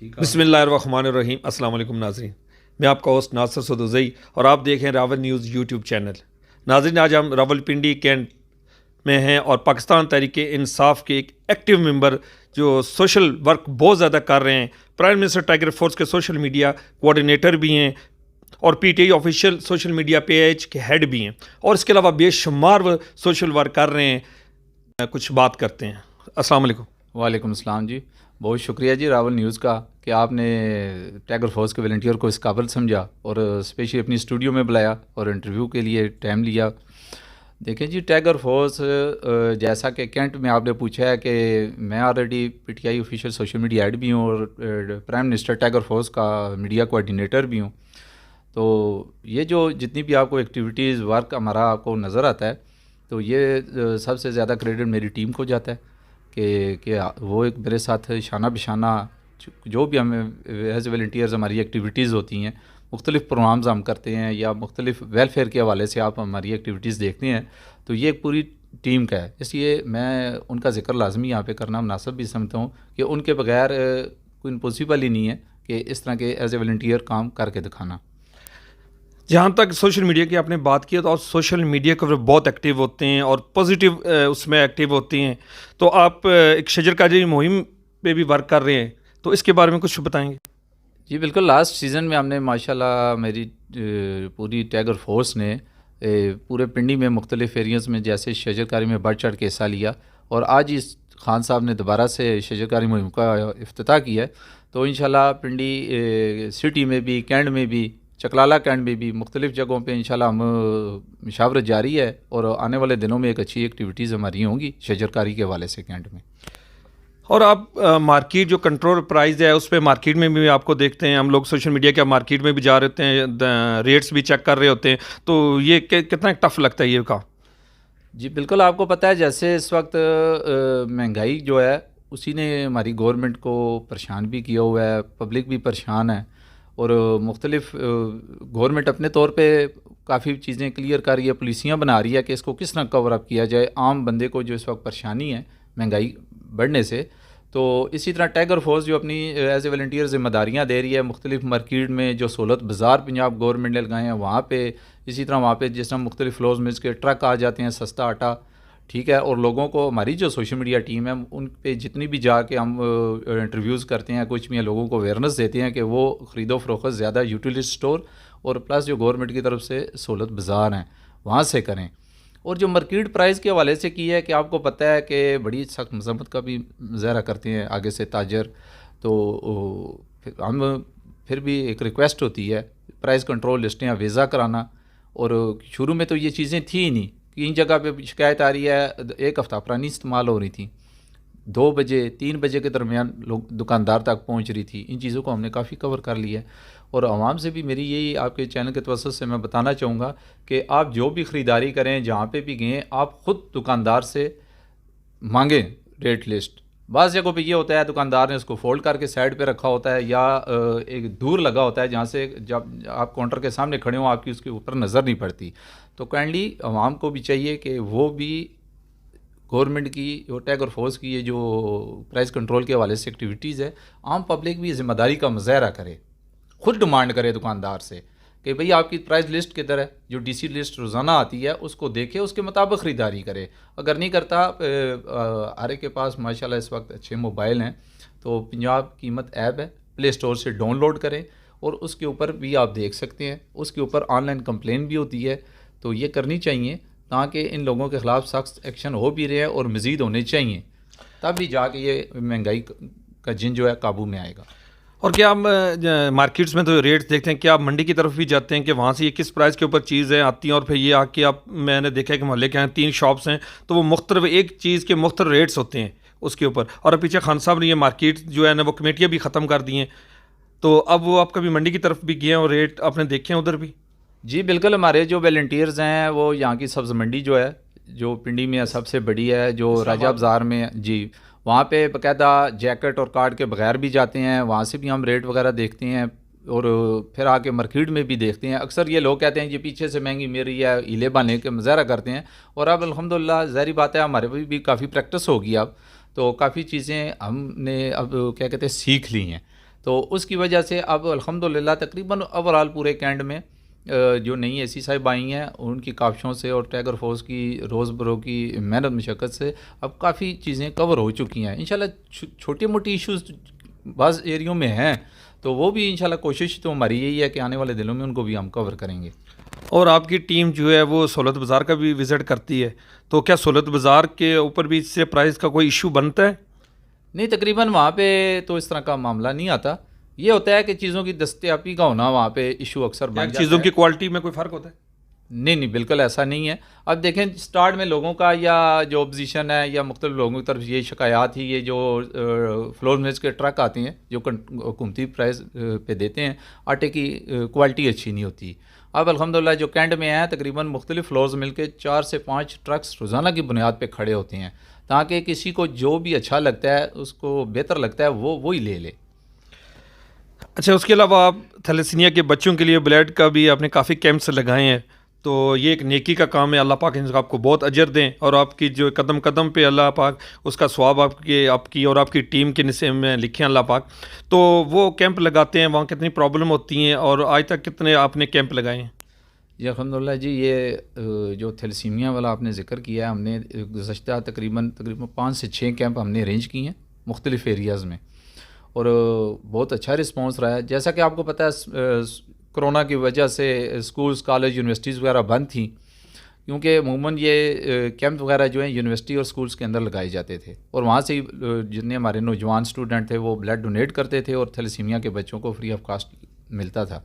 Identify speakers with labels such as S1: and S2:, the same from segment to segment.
S1: बिस्मिल्लाहिर्रहमानिर्रहीम। अस्सलाम वालेकुम नाज़रीन, मैं आपका होस्ट नासिर सदुज़ई और आप देख रहे हैं रावल न्यूज़ यूट्यूब चैनल। नाज़रीन, आज हम रावलपिंडी कैंट में हैं और पाकिस्तान तहरीक इंसाफ के एक एक्टिव मेंबर जो सोशल वर्क बहुत ज़्यादा कर रहे हैं, प्राइम मिनिस्टर टाइगर फोर्स के सोशल मीडिया कोऑर्डिनेटर भी हैं और PTI official social media page के हेड भी हैं और इसके अलावा बेशुमार वो सोशल वर्क कर रहे हैं। कुछ बात करते हैं। अस्सलाम वालेकुम।
S2: वालेकुम अस्सलाम जी। बहुत शुक्रिया जी रावल न्यूज़ का कि आपने टाइगर फोर्स के वॉलंटियर को इस काबिल समझा और स्पेशली अपनी स्टूडियो में बुलाया और इंटरव्यू के लिए टाइम लिया। देखें जी, टाइगर फोर्स जैसा कि कैंट में आपने पूछा है कि मैं already PTI official social media head भी हूँ और प्राइम मिनिस्टर टाइगर फोर्स का मीडिया कोऑर्डिनेटर भी हूँ। तो ये जो जितनी भी आपको एक्टिविटीज़ वर्क हमारा आपको नज़र आता है, तो ये सबसे ज़्यादा क्रेडिट मेरी टीम को जाता है कि वो एक मेरे साथ शाना बिशाना जो भी हमें एज वॉलंटियर्स हमारी एक्टिविटीज़ होती हैं, मुख्तलिफ़ प्रोग्राम्स हम करते हैं या मुख्तलिफ़ वेलफेयर के हवाले से आप हमारी एक्टिविटीज़ देखते हैं, तो ये एक पूरी टीम का है। इसलिए मैं उनका जिक्र लाजमी यहाँ पे करना मुनासिब भी समझता हूँ कि उनके बगैर कोई इम्पॉसिबल ही नहीं है कि इस तरह के एज ए वॉलंटियर काम करके दिखाना।
S1: जहाँ तक सोशल मीडिया की आपने बात की तो सोशल मीडिया के ऊपर बहुत एक्टिव होते हैं और पॉजिटिव उसमें एक्टिव होती हैं, तो आप एक शजरकारी मुहिम पे भी वर्क कर रहे हैं, तो इसके बारे में कुछ बताएंगे?
S2: जी बिल्कुल, लास्ट सीज़न में हमने माशाल्लाह मेरी पूरी टाइगर फोर्स ने पूरे पिंडी में मुख्तलिफ़ एरियाज़ में जैसे शजरकारी में बढ़ चढ़ के हिस्सा लिया और आज इस खान साहब ने दोबारा से शजरकारी मुहिम का इफ्तिताह किया है। तो इंशाल्लाह पिंडी सिटी में भी, कैंट में भी, चकलाला कैंट में भी मुख्तलिफ़ जगहों पे इंशाल्लाह हम मशावरत जारी है और आने वाले दिनों में एक अच्छी एक्टिविटीज़ हमारी होंगी शजरकारी के हवाले से कैंट में।
S1: और आप मार्केट जो कंट्रोल प्राइस है उस पर मार्केट में भी आपको देखते हैं, हम लोग सोशल मीडिया के मार्केट में भी जा रहे होते हैं, रेट्स भी चेक कर रहे होते हैं, तो ये कितना टफ लगता है ये का?
S2: जी बिल्कुल, आपको पता है जैसे इस वक्त महंगाई जो है उसी ने हमारी गवर्नमेंट को परेशान भी किया हुआ है, पब्लिक भी परेशान है और मुख्तलिफ़ गवर्नमेंट अपने तौर पे काफ़ी चीज़ें क्लियर कर रही है, पॉलिसियाँ बना रही है कि इसको किस तरह कवर अप किया जाए आम बंदे को जो इस वक्त परेशानी है महंगाई बढ़ने से। तो इसी तरह टाइगर फोर्स जो अपनी एज ए वॉलंटियर ज़िम्मेदारियाँ दे रही है मुख्तलिफ़ मार्केट में, जो सहूलत बाज़ार पंजाब गवर्नमेंट ने लगाए हैं वहाँ पे, इसी तरह वहाँ पे जिस तरह मुख्तलिफ़ फ्लोर्स में इसके ट्रक आ जाते हैं सस्ता आटा, ठीक है। और लोगों को हमारी जो सोशल मीडिया टीम है उन पे जितनी भी जाके हम इंटरव्यूज़ करते हैं, कुछ भी लोगों को अवेयरनेस देते हैं कि वो ख़रीदो फ़रोख्त ज़्यादा यूटिलिटी स्टोर और प्लस जो गवर्नमेंट की तरफ से सहूलत बाज़ार हैं वहाँ से करें। और जो मार्केट प्राइस के हवाले से की है कि आपको पता है कि बड़ी सख्त मजम्मत का भी मुजाहरा करते हैं आगे से ताजर, तो फिर भी एक रिक्वेस्ट होती है प्राइस कंट्रोल लिस्टें वीज़ा कराना। और शुरू में तो ये चीज़ें थी ही नहीं, कई जगह पे शिकायत आ रही है एक हफ़्ता पुरानी इस्तेमाल हो रही थी, 2 बजे 3 बजे के दरमियान लोग दुकानदार तक पहुंच रही थी। इन चीज़ों को हमने काफ़ी कवर कर लिया है और आवाम से भी मेरी यही आपके चैनल के तवज्जुह से मैं बताना चाहूँगा कि आप जो भी ख़रीदारी करें, जहाँ पे भी गए, आप ख़ुद दुकानदार से मांगें रेट लिस्ट। बाज़ जगहों पे ये होता है दुकानदार ने उसको फोल्ड करके साइड पे रखा होता है या एक दूर लगा होता है जहाँ से जब आप काउंटर के सामने खड़े हो आपकी उसके ऊपर नज़र नहीं पड़ती। तो काइंडली आवाम को भी चाहिए कि वो भी गवर्नमेंट की और टाइगर फोर्स की ये जो प्राइस कंट्रोल के हवाले से एक्टिविटीज़ है, आम पब्लिक भी ज़िम्मेदारी का मुजाहरा करे, ख़ुद डिमांड करे दुकानदार से कि भाई आपकी प्राइस लिस्ट किधर है, जो डीसी लिस्ट रोज़ाना आती है उसको देखे, उसके मुताबिक ख़रीदारी करे। अगर नहीं करता, हर एक के पास माशाल्लाह इस वक्त अच्छे मोबाइल हैं, तो पंजाब कीमत ऐप है, प्ले स्टोर से डाउनलोड करें और उसके ऊपर भी आप देख सकते हैं, उसके ऊपर ऑनलाइन कंप्लेन भी होती है। तो ये करनी चाहिए ताकि इन लोगों के ख़िलाफ़ सख्त एक्शन हो भी रहे हैं और मज़ीद होने चाहिए, तब भी जाके ये महंगाई का जिन जो है काबू में आएगा।
S1: और क्या आप मार्केट्स में तो रेट्स देखते हैं, क्या आप मंडी की तरफ भी जाते हैं कि वहाँ से ये किस प्राइस के ऊपर चीज़ें आती हैं और फिर ये आके आप, मैंने देखा है कि मोहल्ले के यहाँ 3 शॉप्स हैं, तो वो मुख्तलिफ एक चीज़ के मुख्तलिफ रेट्स होते हैं उसके ऊपर, और पीछे खान साहब ने ये मार्केट जो है ना वो कमेटियाँ भी ख़त्म कर दी हैं, तो अब वो आप कभी मंडी की तरफ भी गए हैं और रेट आपने देखे हैं उधर भी?
S2: जी बिल्कुल, हमारे जो वॉलंटियर्स हैं वो यहाँ की सब्ज़ मंडी जो है जो पिंडी में सबसे बड़ी है, जो राजा बाज़ार में, जी वहाँ पे बाकायदा जैकेट और कार्ड के बगैर भी जाते हैं, वहाँ से भी हम रेट वगैरह देखते हैं और फिर आके मार्केट में भी देखते हैं। अक्सर ये लोग कहते हैं ये पीछे से महंगी मिल रही है, हीले बहाने के मुजाहरा करते हैं, और अब अल्हम्दुलिल्लाह ज़ाहिर बात है हमारे भी काफ़ी प्रैक्टिस होगी अब, तो काफ़ी चीज़ें हमने अब क्या कहते हैं सीख ली हैं। तो उसकी वजह से अब अल्हम्दुलिल्लाह तकरीबन ओवरऑल पूरे कैंट में जो नई एसी साहिब आई हैं उनकी काविशों से और टैगर फोर्स की रोज़ बरों की मेहनत मशक्क़त से अब काफ़ी चीज़ें कवर हो चुकी हैं। इंशाल्लाह छोटी मोटी इश्यूज़ बाज़ एरियो में हैं, तो वो भी इंशाल्लाह कोशिश तो हमारी यही है कि आने वाले दिनों में उनको भी हम कवर करेंगे।
S1: और आपकी टीम जो है वो सहूलत बाज़ार का भी विज़िट करती है, तो क्या सहूलत बाज़ार के ऊपर भी इससे प्राइस का कोई इशू बनता है?
S2: नहीं, तकरीबन वहाँ पे तो इस तरह का मामला नहीं आता। ये होता है कि चीज़ों की दस्तयाबी का होना वहाँ पे इशू अक्सर
S1: क्या
S2: बन जाता
S1: चीज़ों
S2: है।
S1: की क्वालिटी में कोई फ़र्क होता है?
S2: नहीं नहीं, बिल्कुल ऐसा नहीं है। अब देखें, स्टार्ट में लोगों का या जो अपोजिशन है या मुख्तलिफ लोगों की तरफ ये शिकायत ही, ये जो फ्लोर मिल्स के ट्रक आते हैं जो हुकूमती प्राइस पे देते हैं, आटे की क्वालिटी अच्छी नहीं होती। अब अल्हम्दुलिल्लाह जो कैंट में है तकरीबन मुख्तलिफ फ्लोर्स मिल के 4 से 5 ट्रक्स रोज़ाना की बुनियाद पे खड़े होते हैं, ताकि किसी को जो भी अच्छा लगता है, उसको बेहतर लगता है, वो ही ले ले।
S1: अच्छा, उसके अलावा आप थैलेसीमिया के बच्चों के लिए ब्लड का भी आपने काफ़ी कैंप्स लगाए हैं, तो ये एक नेकी का काम है। अल्लाह पाक आपको बहुत अजर दें और आपकी जो कदम कदम पे अल्लाह पाक उसका स्वाब आपकी और आपकी टीम के निसे में लिखें अल्लाह पाक। तो वो कैंप लगाते हैं, वहाँ कितनी प्रॉब्लम होती हैं और आज तक कितने आपने कैंप लगाए हैं?
S2: जी अल्हम्दुलिल्लाह जी, ये जो थैलेसीमिया वाला आपने ज़िक्र किया है, हमने गुज़श्ता तकरीबन 5 से 6 कैंप हमने अरेंज किए हैं मुख्तलिफ़ एरियाज़ में, और बहुत अच्छा रिस्पॉन्स रहा है। जैसा कि आपको पता है कोरोना की वजह से स्कूल्स, कॉलेज, यूनिवर्सिटीज़ वगैरह बंद थी, क्योंकि अमूमन ये कैंप वगैरह जो हैं यूनिवर्सिटी और स्कूल्स के अंदर लगाए जाते थे, और वहाँ से ही जितने हमारे नौजवान स्टूडेंट थे वो ब्लड डोनेट करते थे और थैलेसीमिया के बच्चों को फ्री ऑफ कास्ट मिलता था।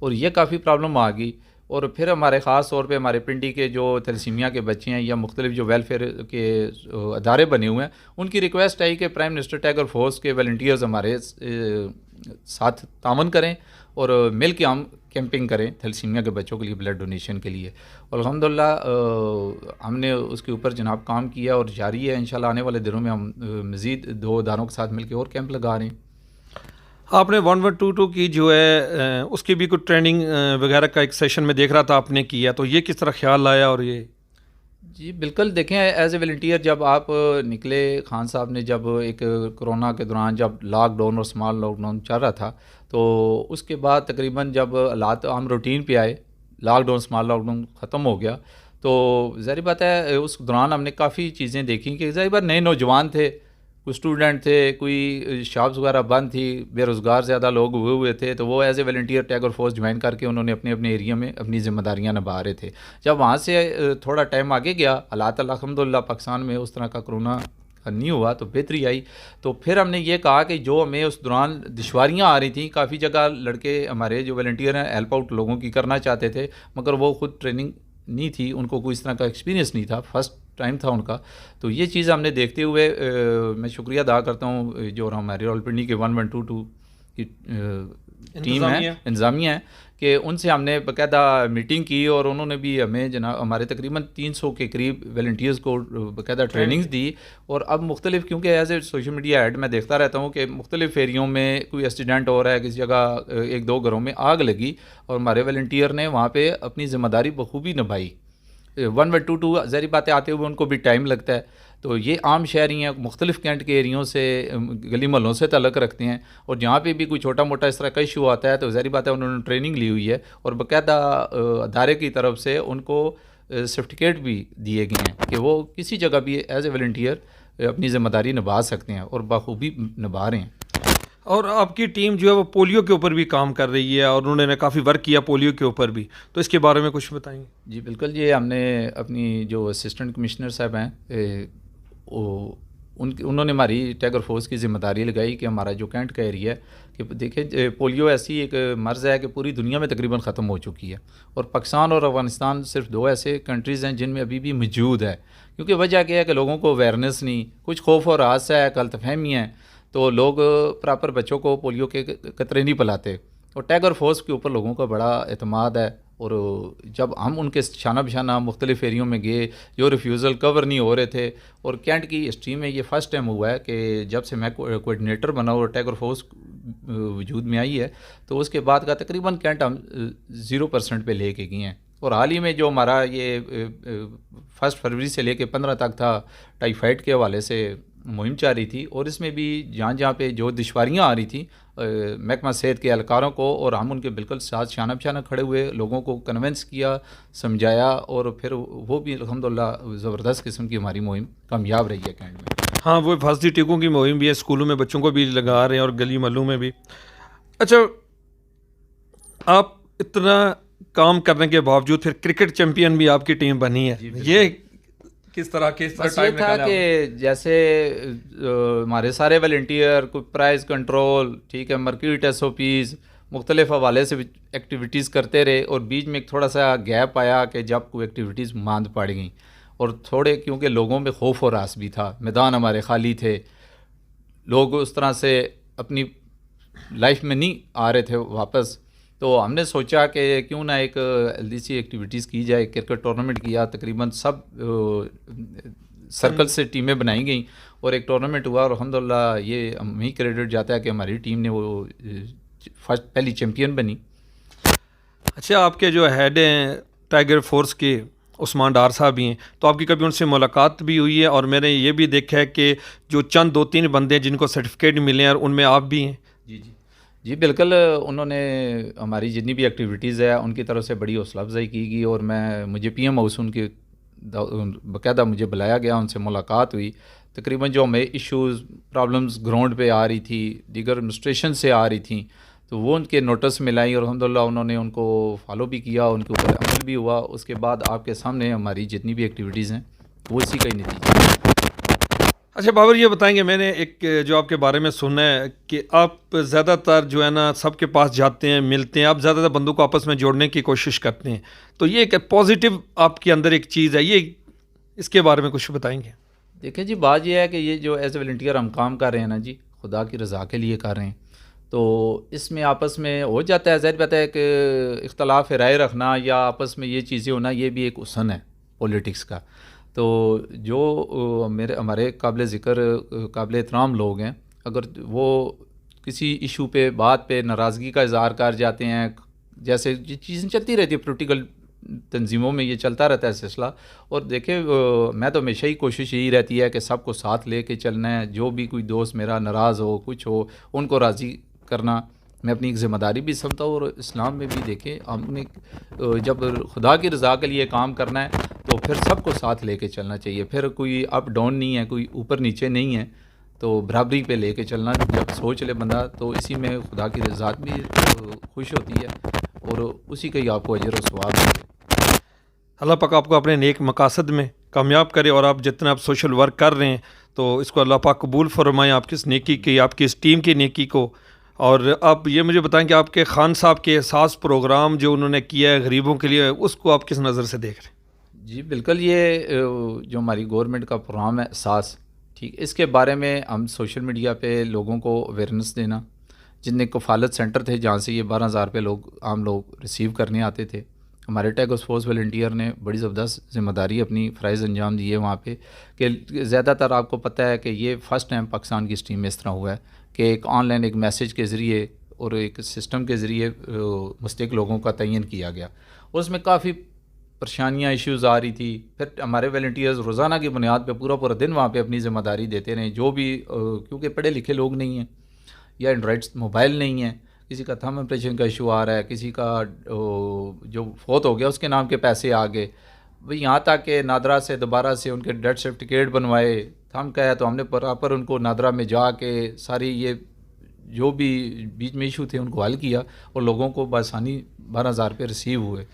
S2: और ये काफ़ी प्रॉब्लम आ गई, और फिर हमारे ख़ास तौर पे हमारे पिंडी के जो थैलेसीमिया के बच्चे हैं या मुख्तलिफ जो वेलफेयर के अदारे बने हुए हैं, उनकी रिक्वेस्ट आई कि प्राइम मिनिस्टर टैगर फोर्स के वॉलंटियर्स हमारे साथ तामन करें और मिल के हम कैंपिंग करें थैलेसीमिया के बच्चों के लिए ब्लड डोनेशन के लिए। और अल्हम्दुलिल्लाह हमने उसके ऊपर जनाब काम किया और जारी है। इंशाल्लाह आने वाले दिनों में हम मज़ीद 2 इदारों के साथ मिलकर और कैंप लगा रहे हैं।
S1: आपने 1122 की जो है उसकी भी कुछ ट्रेनिंग वगैरह का एक सेशन में देख रहा था आपने किया, तो ये किस तरह ख्याल आया? और ये
S2: जी बिल्कुल, देखें एज़ ए वॉलंटियर जब आप निकले, खान साहब ने जब एक कोरोना के दौरान जब लॉकडाउन और स्मॉल लॉकडाउन चल रहा था, तो उसके बाद तकरीबन जब हालात आम रूटीन पे आए, लॉकडाउन स्मॉल लॉकडाउन ख़त्म हो गया, तो ज़ाहिर बात है उस दौरान हमने काफ़ी चीज़ें देखी कि ज़ाहिर बात नए नौजवान थे, कुछ स्टूडेंट थे, कोई शॉप्स वगैरह बंद थी, बेरोज़गार ज़्यादा लोग हुए थे, तो वो as a volunteer tagger force join करके उन्होंने अपने अपने एरिया में अपनी ज़िम्मेदारियाँ निभा रहे थे। जब वहाँ से थोड़ा टाइम आगे गया, हालात अल्हम्दुलिल्लाह पाकिस्तान में उस तरह का कोरोना नहीं हुआ, तो बेहतरी आई। तो फिर हमने ये कहा कि जो हमें उस दौरान दुश्वारियाँ आ रही थी, काफ़ी जगह लड़के हमारे जो वॉलंटियर हैं हेल्प आउट लोगों की करना चाहते थे, मगर वो खुद ट्रेनिंग नहीं थी, उनको कोई इस तरह का एक्सपीरियंस नहीं था, फर्स्ट टाइम था उनका। तो ये चीज़ हमने देखते हुए मैं शुक्रिया अदा करता हूँ जो हमारे रावलपिंडी के 1122 की टीम है, इंतज़ामिया है, कि उनसे हमने बाकायदा मीटिंग की और उन्होंने भी हमें जनाब हमारे तकरीबन 300 के करीब वॉलंटियर्स को बाकायदा ट्रेनिंग्स दी। और अब मुख्तलिफ, क्योंकि as a social media ad मैं देखता रहता हूँ कि मुख्तलिफ एरियों में कोई एक्सीडेंट हो रहा है, किसी जगह 1-2 घरों में आग लगी और हमारे वॉलंटियर ने वहाँ पर अपनी ज़िम्मेदारी बखूबी निभाई। 1122 ज़ाहिर बातें आते हुए उनको भी टाइम लगता है, तो ये आम शहरी हैं, मुख्तलिफ कैंट के एरियों से, गली मोहल्लों से तल्लुक़ रखते हैं, और जहाँ पे भी कोई छोटा मोटा इस तरह का इशू आता है तो ज़ाहिर बात है उन्होंने ट्रेनिंग ली हुई है और बाकायदा अदारे की तरफ से उनको सर्टिफिकेट भी दिए गए हैं कि वो किसी जगह भी एज ए वॉलंटियर अपनी ज़िम्मेदारी निभा सकते हैं और बखूबी निभा रहे हैं।
S1: और आपकी टीम जो है वो पोलियो के ऊपर भी काम कर रही है और उन्होंने काफ़ी वर्क किया पोलियो के ऊपर भी, तो इसके बारे में कुछ बताएंगे?
S2: जी बिल्कुल, ये हमने अपनी जो असिस्टेंट कमिश्नर साहब हैं उन्होंने हमारी टैगर फोर्स की ज़िम्मेदारी लगाई कि हमारा जो कैंट का एरिया है, कि देखिए पोलियो ऐसी एक मर्ज़ है कि पूरी दुनिया में तकरीबन ख़त्म हो चुकी है, और पाकिस्तान और अफ़गानिस्तान सिर्फ 2 ऐसे कंट्रीज़ हैं जिनमें अभी भी मौजूद है। क्योंकि वजह क्या है कि लोगों को अवेयरनेस नहीं, कुछ खौफ और आसा है, गलतफहमी है, तो लोग प्रॉपर बच्चों को पोलियो के कतरे नहीं पिलाते। और टैगर फोर्स के ऊपर लोगों का बड़ा एतमाद है, और जब हम उनके शाना बशाना मुख्तलिफ एरियों में गए, जो रिफ्यूज़ल कवर नहीं हो रहे थे, और कैंट की हिस्ट्री में ये फ़र्स्ट टाइम हुआ है कि जब से मैं कोऑर्डिनेटर बना और टैगर फोर्स वजूद में आई है, तो उसके बाद का तकरीबन कैंट हम 0% पे लेके गए हैं। और हाल ही में जो हमारा ये 1 फरवरी से लेके 15 तक था, टाइफाइड के हवाले से मुहिम चल रही थी, और इसमें भी जहाँ जहाँ पे जो दुश्वारियाँ आ रही थी महकमा सेहत के एहलकारों को, और हम उनके बिल्कुल साथ शाना बशाना खड़े हुए, लोगों को कन्विंस किया, समझाया, और फिर वो भी अल्हम्दुलिल्लाह ज़बरदस्त किस्म की हमारी मुहिम कामयाब रही है कैंट में।
S1: हाँ, वो हिफाजती टीकों की मुहिम भी है, स्कूलों में बच्चों को भी लगा रहे हैं और गली महलों में भी। अच्छा, आप इतना काम करने के बावजूद फिर क्रिकेट चैंपियन भी आपकी टीम बनी है, ये किस तरह
S2: बस ये था कि जैसे हमारे सारे वॉलंटियर कोई प्राइज कंट्रोल, ठीक है, मार्केट SOPs मुख्तलिफ हवाले से एक्टिविटीज़ करते रहे, और बीच में एक थोड़ा सा गैप आया कि जब कोई एक्टिविटीज़ मांद पड़ गई, और थोड़े क्योंकि लोगों में खौफ और रास भी था, मैदान हमारे खाली थे, लोग उस तरह से अपनी लाइफ में नहीं आ रहे थे वापस, तो हमने सोचा कि क्यों ना एक हेल्दी सी एक्टिविटीज़ की जाए। क्रिकेट टूर्नामेंट किया, तकरीबन सब सर्कल से टीमें बनाई गई और एक टूर्नामेंट हुआ, और अल्हम्दुलिल्लाह ये हम ही क्रेडिट जाता है कि हमारी टीम ने वो पहली चैम्पियन बनी।
S1: अच्छा, आपके जो हेड हैं टाइगर फोर्स के उस्मान डार साहब भी हैं, तो आपकी कभी उनसे मुलाकात भी हुई है? और मैंने ये भी देखा है कि जो चंद 2-3 बंदे जिनको सर्टिफिकेट मिले हैं, और उनमें आप भी हैं।
S2: जी जी जी, बिल्कुल। उन्होंने हमारी जितनी भी एक्टिविटीज़ है उनकी तरफ से बड़ी हौसला अफजाई की गई, और मुझे PM हाउस उनके बाकायदा मुझे बुलाया गया, उनसे मुलाकात हुई। तकरीबन जो हमें इश्यूज़ प्रॉब्लम्स ग्राउंड पे आ रही थी, दीगर एडमिनिस्ट्रेशन से आ रही थी, तो वो उनके नोटिस में लाई, और अल्हम्दुलिल्लाह उन्होंने उनको फॉलो भी किया, उनके ऊपर अमल भी हुआ। उसके बाद आपके सामने हमारी जितनी भी एक्टिविटीज़ हैं वो इसी का ही नतीजा है।
S1: अच्छा बाबर, ये बताएंगे, मैंने एक जो आपके बारे में सुना है कि आप ज़्यादातर जो है ना सबके पास जाते हैं, मिलते हैं, आप ज़्यादातर बंदों को आपस में जोड़ने की कोशिश करते हैं, तो ये एक पॉजिटिव आपके अंदर एक चीज़ है, ये इसके बारे में कुछ बताएंगे?
S2: देखिए जी, बात यह है कि ये जो एज ए वॉलंटियर हम काम कर रहे हैं ना जी, खुदा की रज़ा के लिए कर रहे हैं, तो इसमें आपस में हो जाता है, ज़ाहिर बात है कि इख्तलाफ राय रखना या आपस में ये चीज़ें होना, ये भी एक हुस्न है पॉलिटिक्स का। तो जो हमारे काबिल ज़िक्र काबिल एहतराम लोग हैं, अगर वो किसी इशू पे बात पे नाराज़गी का इज़हार कर जाते हैं, जैसे ये चीज़ें चलती रहती है पोलिटिकल तंजीमों में, ये चलता रहता है सिलसिला। और देखिए मैं तो हमेशा ही कोशिश यही रहती है कि सबको साथ लेके चलना है, जो भी कोई दोस्त मेरा नाराज़ हो, कुछ हो, उनको राज़ी करना मैं अपनी एक ज़िम्मेदारी भी समझता हूँ। और इस्लाम में भी देखें, हमने जब खुदा की रज़ा के लिए काम करना है तो फिर सबको साथ लेके चलना चाहिए, फिर कोई अप डाउन नहीं है, कोई ऊपर नीचे नहीं है, तो बराबरी पे लेके चलना जब सोच ले बंदा, तो इसी में खुदा की रज़ा भी खुश होती है, और उसी का ही आपको अजर और सवाब है।
S1: अल्लाह पाक आपको अपने नेक मकासद में कामयाब करे, और आप जितना आप सोशल वर्क कर रहे हैं तो इसको अल्लाह पाक कबूल फरमाएं, आपकी इस नेकी की, आपकी इस टीम की नेकी को। और आप ये मुझे बताएं कि आपके खान साहब के एहसास प्रोग्राम जो उन्होंने किया है गरीबों के लिए, उसको आप किस नज़र से देख रहे हैं?
S2: जी बिल्कुल, ये जो हमारी गवर्नमेंट का प्रोग्राम है एहसास, ठीक, इसके बारे में हम सोशल मीडिया पे लोगों को अवेयरनेस देना, जितने कफ़ालत सेंटर थे जहाँ से ये 12,000 रुपये आम लोग रिसीव करने आते थे, हमारे टाइगर फोर्स वॉलंटियर ने बड़ी ज़बरदस्त ज़िम्मेदारी अपनी फ़राइज़ अंजाम दी है वहाँ पे, कि ज़्यादातर आपको पता है कि ये फ़र्स्ट टाइम पाकिस्तान की स्ट्रीम में इस तरह हुआ है कि एक ऑनलाइन एक मैसेज के ज़रिए और एक सिस्टम के ज़रिए मुस्तहिक लोगों का तयन किया गया, और उसमें काफ़ी परेशानियाँ इश्यूज़ आ रही थी। फिर हमारे वॉलंटियर्स रोज़ाना की बुनियाद पे पूरा दिन वहाँ पे अपनी ज़िम्मेदारी देते रहे, जो भी क्योंकि पढ़े लिखे लोग नहीं हैं या एंड्रॉइड मोबाइल नहीं है, किसी का थंब इम्प्रेशन का इशू आ रहा है, किसी का जो फौत हो गया उसके नाम के पैसे आ गए भाई, यहाँ तक कि नादरा से दोबारा से उनके डेथ सर्टिफिकेट बनवाए, थंब का है तो हमने प्रॉपर उनको नादरा में जाके सारी ये जो भी बीच में इशू थे उनको हल किया, और लोगों को बसानी 12,000 रुपये रिसीव हुए।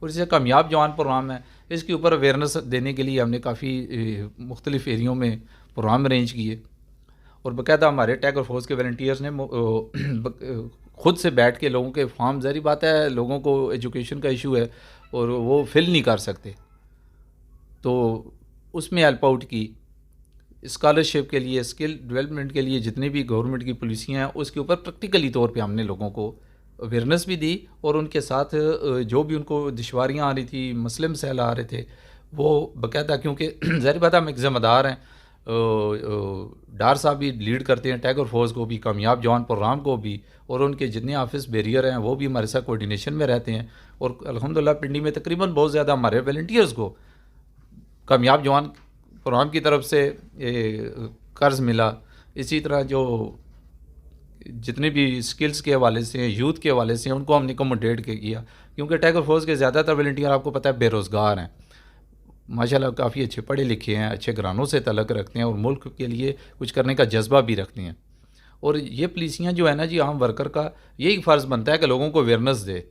S2: और इसे कामयाब जवान प्रोग्राम है, इसके ऊपर अवेयरनेस देने के लिए हमने काफ़ी मुख्तलिफ़ एरियों में प्रोग्राम अरेंज किए, और बाकायदा हमारे टाइगर फोर्स के वॉलंटियर्स ने खुद से बैठ के लोगों के फॉर्म, ज़ाहिर बात है लोगों को एजुकेशन का इशू है और वो फिल नहीं कर सकते, तो उसमें हेल्प आउट की, स्कॉलरशिप के लिए, स्किल डेवलपमेंट के लिए जितनी भी गवर्नमेंट की पॉलिसियाँ हैं उसके ऊपर प्रैक्टिकली तौर पे हमने लोगों को अवेयरनेस भी दी, और उनके साथ जो भी उनको दुश्वारियाँ आ रही थी, मसले मसाइल आ रहे थे, वो बाकायदा, क्योंकि ज़ाहिर बात है हम एक ज़िम्मेदार हैं, डार साहब भी लीड करते हैं टाइगर फोर्स को भी, कामयाब जवान प्रोग्राम को भी, और उनके जितने ऑफिस बैरियर हैं वो भी हमारे साथ कोऑर्डिनेशन में रहते हैं, और अल्हम्दुलिल्लाह पिंडी में तकरीबन बहुत ज़्यादा हमारे वॉलंटियर्स को कामयाब जवान प्रोग्राम की तरफ से कर्ज मिला। इसी तरह जो जितने भी स्किल्स के हवाले से, यूथ के हवाले से, उनको हमने अकोमोडेट किया, क्योंकि टाइगर फोर्स के ज़्यादातर वॉलंटियर आपको पता है बेरोज़गार हैं, माशाल्लाह काफ़ी अच्छे पढ़े लिखे हैं, अच्छे घरानों से तल्लुक़ रखते हैं और मुल्क के लिए कुछ करने का जज्बा भी रखते हैं। और ये पुलिसियाँ जो है ना जी, आम वर्कर का यही फ़र्ज़ बनता है कि लोगों को अवेयरनेस दे।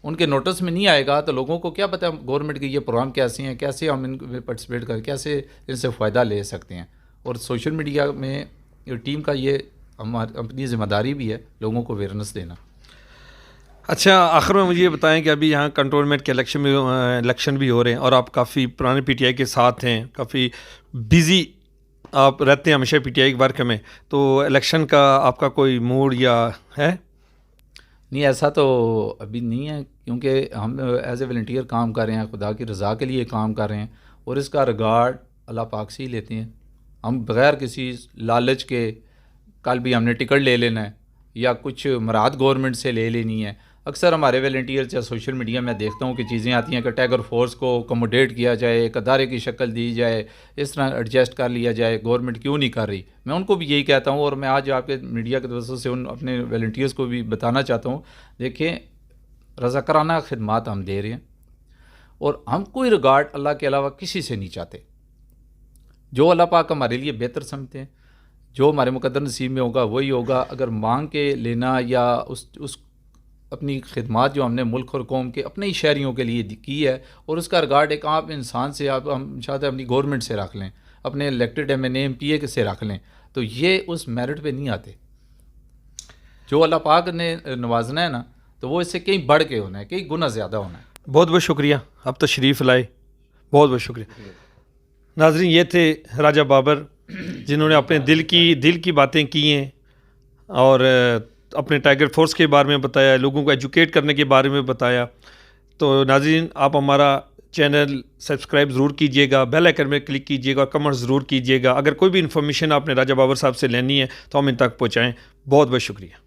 S2: उनके नोटिस में नहीं आएगा तो लोगों को क्या पता गवर्नमेंट के ये प्रोग्राम कैसे हैं, कैसे हम इनमें पार्टिसिपेट कर, कैसे इनसे फ़ायदा ले सकते हैं। और सोशल मीडिया में टीम का ये हमारी अपनी ज़िम्मेदारी भी है लोगों को अवेयरनेस देना।
S1: अच्छा, आखिर में मुझे ये बताएं कि अभी यहाँ कंटोनमेंट के इलेक्शन भी हो रहे हैं और आप काफ़ी पुराने पीटीआई के साथ हैं, काफ़ी बिज़ी आप रहते हैं हमेशा पीटीआई के वर्क में, तो इलेक्शन का आपका कोई मूड या है?
S2: नहीं, ऐसा तो अभी नहीं है, क्योंकि हम एज ए वॉलंटियर काम कर रहे हैं, खुदा की रज़ा के लिए काम कर रहे हैं और इसका रिगार्ड अल्लाह पाक से ही लेते हैं। हम बग़ैर किसी लालच के, कल भी हमने टिकट ले लेना है या कुछ मुराद गवर्नमेंट से ले लेनी है। अक्सर हमारे वॉलंटियर या सोशल मीडिया में देखता हूँ कि चीज़ें आती हैं कि टाइगर फोर्स को अकोमोडेट किया जाए, एक अदारे की शक्ल दी जाए, इस तरह एडजस्ट कर लिया जाए, गवर्नमेंट क्यों नहीं कर रही। मैं उनको भी यही कहता हूँ और मैं आज आपके मीडिया की वजह से उन अपने वॉलंटियर्स को भी बताना चाहता हूँ, देखें रज़ाकाराना खिदमात हम दे रहे हैं और हम कोई रिगार्ड अल्लाह के अलावा किसी से नहीं चाहते। जो अल्लाह पाक हमारे लिए बेहतर समझते हैं, जो हमारे मुकद्दर नसीब में होगा वही होगा। अगर मांग के लेना या उस अपनी खिदमात जो हमने मुल्क और कौम के अपने ही शहरियों के लिए की है और उसका रिगार्ड एक आम इंसान से आप हम चाहते अपनी गवर्नमेंट से रख लें, अपने इलेक्टेड MNA MPA से रख लें, तो ये उस मेरिट पे नहीं आते। जो अल्लाह पाक ने नवाजना है ना, तो वो इससे कहीं बढ़ के होना है, कहीं गुना ज़्यादा होना है।
S1: बहुत बहुत शुक्रिया, अब तशरीफ़ लाए, बहुत बहुत शुक्रिया। नाज़रीन, ये थे राजा बाबर जिन्होंने अपने दिल की बातें की हैं और अपने टाइगर फोर्स के बारे में बताया, लोगों को एजुकेट करने के बारे में बताया। तो नाज़रीन, आप हमारा चैनल सब्सक्राइब ज़रूर कीजिएगा, बेल आइकन में क्लिक कीजिएगा और कमेंट ज़रूर कीजिएगा। अगर कोई भी इन्फॉर्मेशन आपने राजा बाबर साहब से लेनी है तो हम इन तक पहुँचाएँ। बहुत बहुत शुक्रिया।